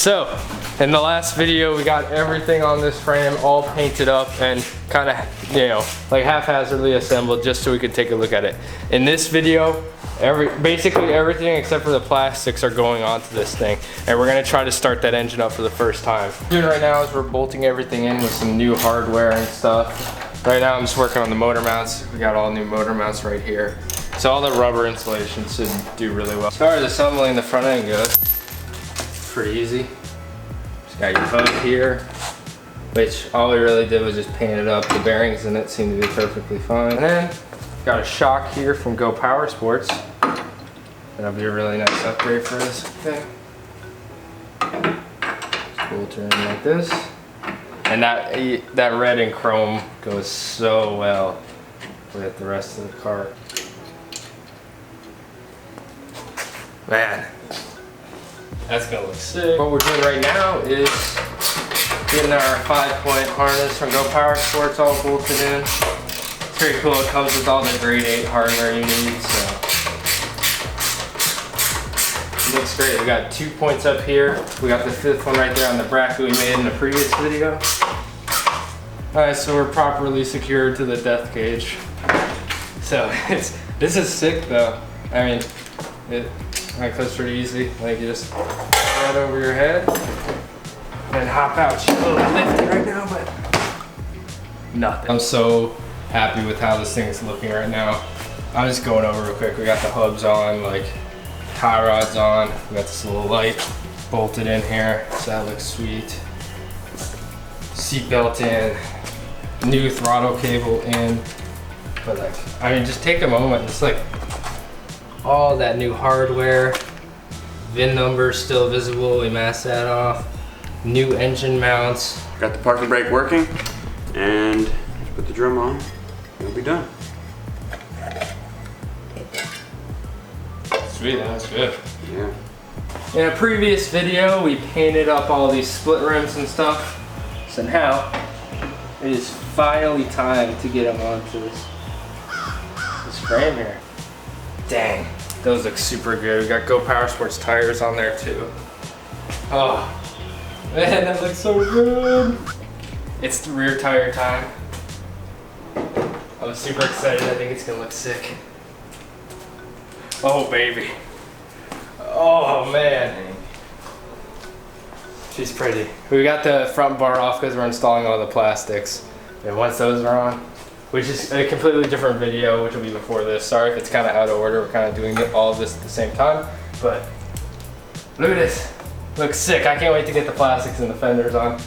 So, in the last video, we got everything on this frame all painted up and kind of, you know, like haphazardly assembled just so we could take a look at it. In this video, basically everything except for the plastics are going onto this thing, and we're gonna try to start that engine up for the first time. What we're doing right now is we're bolting everything in with some new hardware and stuff. Right now I'm just working on the motor mounts. We got all new motor mounts right here. So all the rubber insulation should do really well. As far as assembling the front end goes, pretty easy. Just got your hub here, which all we really did was just paint it up. The bearings in it seem to be perfectly fine. And then got a shock here from Go Power Sports. That'll be a really nice upgrade for this thing. Just bolt her in like this. And that red and chrome goes so well with the rest of the car. Man, that's gonna look sick. What we're doing right now is getting our 5-point harness from Go Power Sports all bolted in. It's pretty cool. It comes with all the grade 8 hardware you need, so it looks great. We got 2 points up here. We got the 5th one right there on the bracket we made in the previous video. Alright, so we're properly secured to the depth gauge. So this is sick though. I mean, it clips pretty easy. Like you just right over your head and hop out. She's a little lifty right now, but nothing. I'm so happy with how this thing is looking right now. I'm just going over real quick. We got the hubs on, like tie rods on. We got this little light bolted in here, so that looks sweet. Seat belt in, new throttle cable in. But like, I mean, just take a moment. It's like all that new hardware. VIN number still visible. We masked that off. New engine mounts. Got the parking brake working, and put the drum on. It'll be done. Sweet, that was good. Yeah. In a previous video, we painted up all these split rims and stuff. So now, it is finally time to get them onto this frame here. Dang, those look super good. We got Go Power Sports tires on there too. Oh, man, that looks so good. It's the rear tire time. I'm super excited. I think it's gonna look sick. Oh, baby. Oh, man. She's pretty. We got the front bar off because we're installing all the plastics. And once those are on, which is a completely different video, which will be before this. Sorry if it's kind of out of order. We're kind of doing all of this at the same time. But look at this. Looks sick. I can't wait to get the plastics and the fenders on.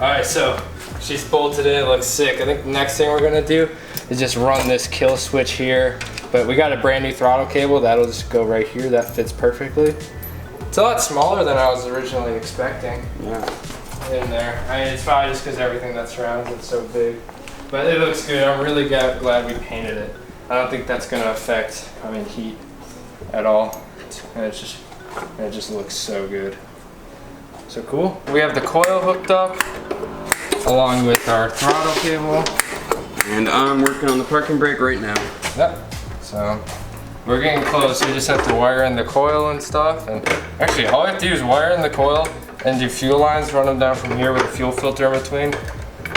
Alright, so she's bolted in, it looks sick. I think the next thing we're gonna do is just run this kill switch here. But we got a brand new throttle cable, that'll just go right here, that fits perfectly. It's a lot smaller than I was originally expecting. Yeah. In there. I mean, it's probably just because everything that surrounds it's so big. But it looks good. I'm really glad we painted it. I don't think that's gonna affect, I mean, heat at all. And it just looks so good. So cool. We have the coil hooked up along with our throttle cable. And I'm working on the parking brake right now. Yep. So we're getting close. We just have to wire in the coil and stuff. And actually, all we have to do is wire in the coil and do fuel lines, run them down from here with a fuel filter in between,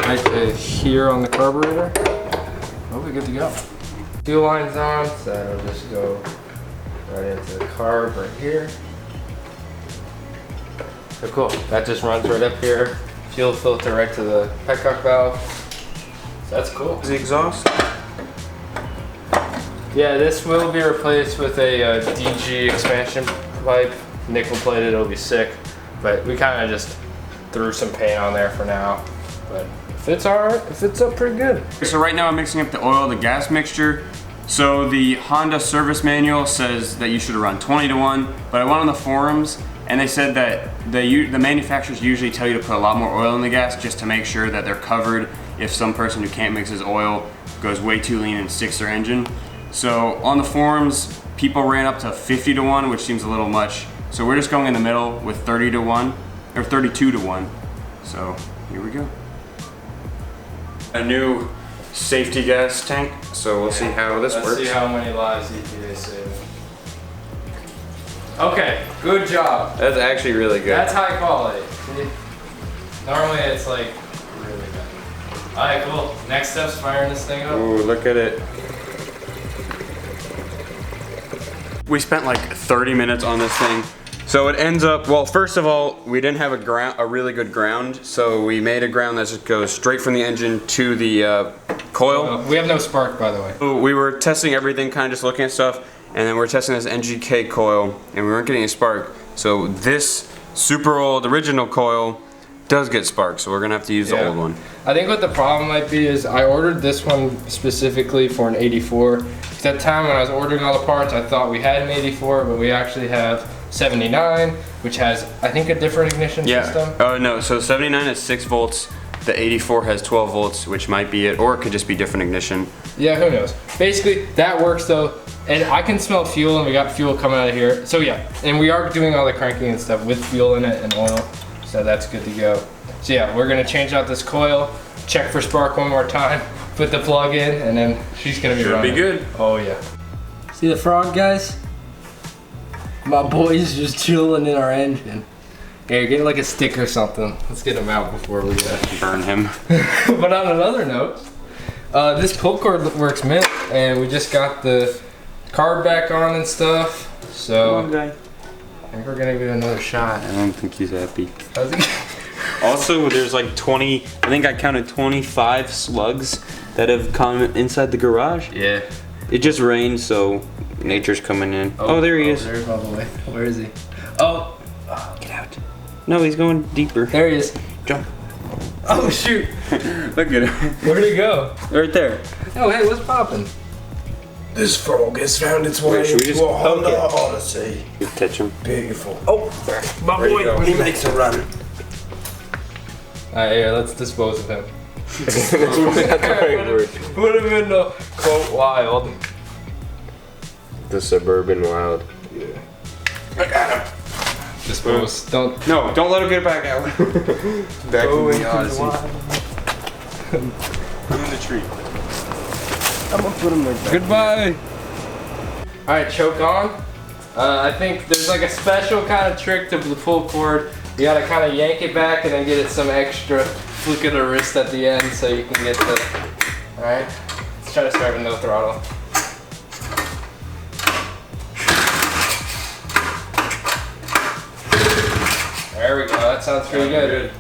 right to here on the carburetor. We'll be good to go. Fuel lines on, so that'll just go right into the carb right here. So cool. That just runs right up here. Fuel filter right to the petcock valve. So that's cool. Is the exhaust? Yeah, this will be replaced with a DG expansion pipe, nickel plated. It'll be sick, but we kind of just threw some paint on there for now. But it fits alright. It fits up pretty good. So right now I'm mixing up the oil, the gas mixture. So the Honda service manual says that you should run 20-to-1, but I went on the forums and they said that the manufacturers usually tell you to put a lot more oil in the gas just to make sure that they're covered if some person who can't mix his oil goes way too lean and sticks their engine. So on the forums, people ran up to 50-to-1, which seems a little much. So we're just going in the middle with 30 to 1, or 32 to 1. So here we go. A new safety gas tank, so we'll see how this works. Let's see how many lives EPA saved. Okay, good job. That's actually really good. That's high quality. Normally it's like really bad. Alright, cool. Next step's firing this thing up. Ooh, look at it. We spent like 30 minutes on this thing. So it ends up, well, first of all, we didn't have a really good ground, so we made a ground that just goes straight from the engine to the coil. We have no spark, by the way. So we were testing everything, kind of just looking at stuff, and then we're testing this NGK coil, and we weren't getting a spark. So this super old original coil does get sparks, so we're gonna have to use the old one. I think what the problem might be is I ordered this one specifically for an 84. Because at the time when I was ordering all the parts, I thought we had an 84, but we actually have 79, which has, I think, a different ignition system. Oh no, so 79 is 6 volts, the 84 has 12 volts, which might be it, or it could just be different ignition. Yeah, who knows. Basically, that works though, and I can smell fuel, and we got fuel coming out of here. So yeah, and we are doing all the cranking and stuff with fuel in it and oil, so that's good to go. So yeah, we're gonna change out this coil, check for spark one more time, put the plug in, and then she's gonna be running. Should be good. Oh yeah. See the frog, guys? My boy's just chilling in our engine. Yeah, get like a stick or something. Let's get him out before we burn him. But on another note, this pull cord works mint, and we just got the carb back on and stuff. So I think we're gonna give it another shot. I don't think he's happy. How's it? Also, there's like 20, I think I counted 25 slugs that have come inside the garage. Yeah. It just rained, so nature's coming in. Oh, there he is. There's all the way. Where is he? Oh, Get out. No, he's going deeper. there he is. Jump. Oh shoot. Look at him. Where'd he go? Right there. Oh hey, what's popping? This frog has found its way should we into just a Honda poke it? Odyssey. You catch him. Beautiful. Oh, my Where'd he boy, go? when he makes a run. Alright, here, let's dispose of him. That's the right word. Put him in the quote wild. The suburban wild. I got him. Dispose. Don't. No, don't let him get back out. Back Go in into the the Odyssey. wild. In the tree. I'm gonna put him there. Goodbye. Alright, choke on. I think there's like a special kind of trick to the pull cord. You gotta kind of yank it back and then get it some extra flick of the wrist at the end so you can get the. Alright, let's try to start with no throttle. There we go, that sounds pretty good.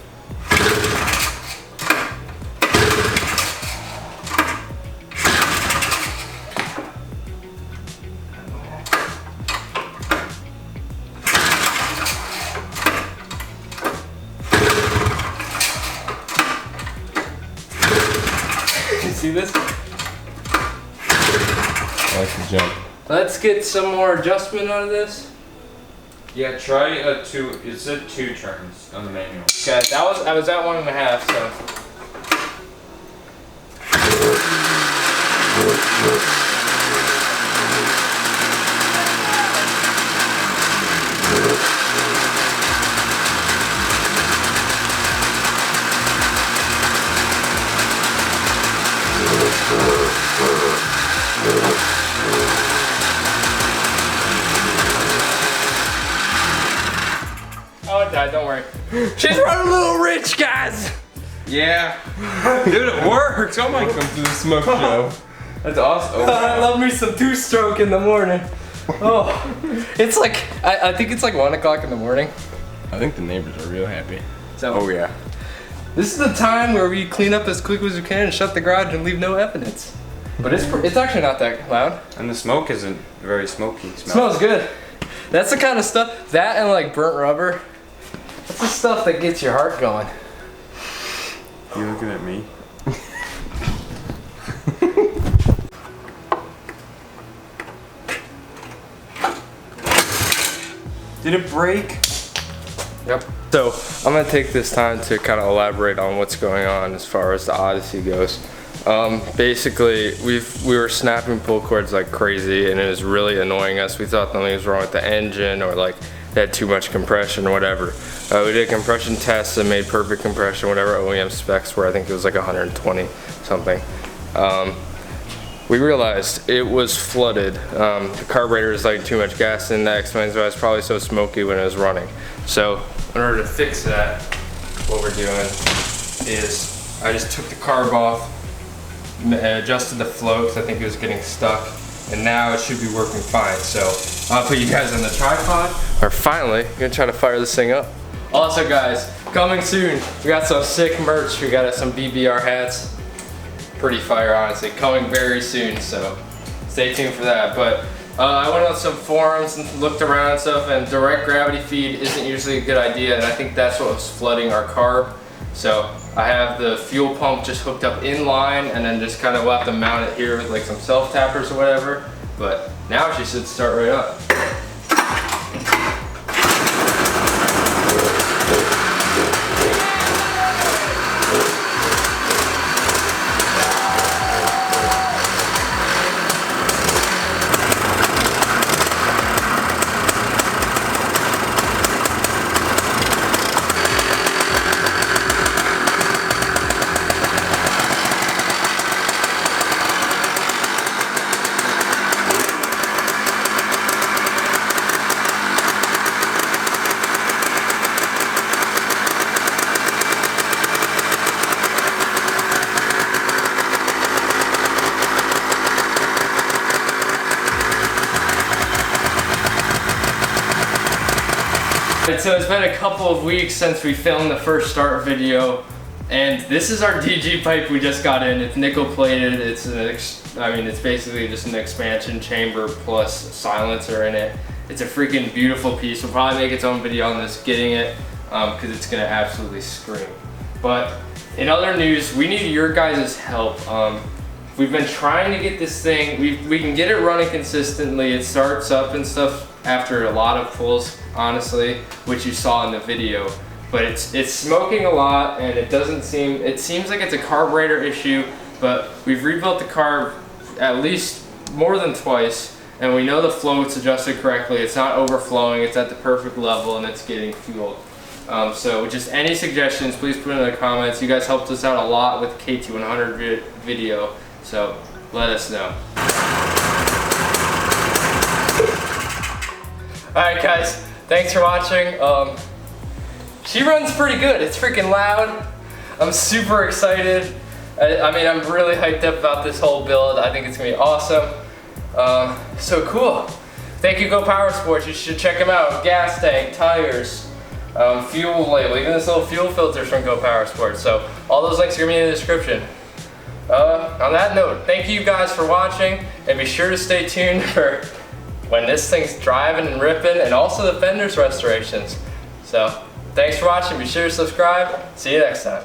You see this? I like to jump. Let's get some more adjustment out of this. Yeah, try it said 2 turns on the manual. Okay, I was at 1.5, so. Oh, it died, don't worry. She's running a little rich, guys! Yeah. Dude, it works. Oh my god. Welcome to the smoke show. That's awesome. Oh, I love me some 2-stroke in the morning. Oh, it's like, I think it's like 1 o'clock in the morning. I think the neighbors are real happy. So, oh yeah. this is the time where we clean up as quick as we can and shut the garage and leave no evidence. But it's actually not that loud. And the smoke isn't very smoky. Smells good. That's the kind of stuff, that and like burnt rubber, that's the stuff that gets your heart going. You looking at me? Did it break? Yep. So I'm gonna take this time to kind of elaborate on what's going on as far as the Odyssey goes. Basically, we were snapping pull cords like crazy, and it was really annoying us. We thought something was wrong with the engine, or like had too much compression or whatever. We did a compression test and made perfect compression, whatever OEM specs were. I think it was like 120 something. We realized it was flooded. The carburetor is like too much gas in. That explains why it's probably so smoky when it was running. So in order to fix that, what we're doing is I just took the carb off, adjusted the flow because I think it was getting stuck, and now it should be working fine. So I'll put you guys on the tripod. Or finally, I'm gonna try to fire this thing up. Also guys, coming soon, we got some sick merch. We got some BBR hats. Pretty fire, honestly, coming very soon, so stay tuned for that. But I went on some forums and looked around and stuff, and direct gravity feed isn't usually a good idea, and I think that's what was flooding our carb. So I have the fuel pump just hooked up in line, and then just kind of we'll have to mount it here with like some self tappers or whatever. But now she should start right up. So it's been a couple of weeks since we filmed the first start video, and this is our DG pipe we just got in. It's nickel plated. It's it's basically just an expansion chamber plus silencer in it. It's a freaking beautiful piece. We'll probably make its own video on this getting it because it's gonna absolutely scream. But in other news, we need your guys' help. We've been trying to get this thing, we can get it running consistently. It starts up and stuff after a lot of pulls, honestly, which you saw in the video. But it's smoking a lot, and it seems like it's a carburetor issue, but we've rebuilt the carb at least more than twice, and we know the float's adjusted correctly. It's not overflowing, it's at the perfect level, and it's getting fueled. So just any suggestions, please put in the comments. You guys helped us out a lot with the KT100 video, so let us know. Alright guys, thanks for watching. She runs pretty good. It's freaking loud. I'm super excited. I'm really hyped up about this whole build. I think it's gonna be awesome. So cool. Thank you, Go Power Sports. You should check them out. Gas tank, tires, fuel label, even this little fuel filters from Go Power Sports. So all those links are gonna be in the description. On that note, thank you guys for watching, and be sure to stay tuned for when this thing's driving and ripping, and also the fenders restorations. So thanks for watching. Be sure to subscribe. See you next time.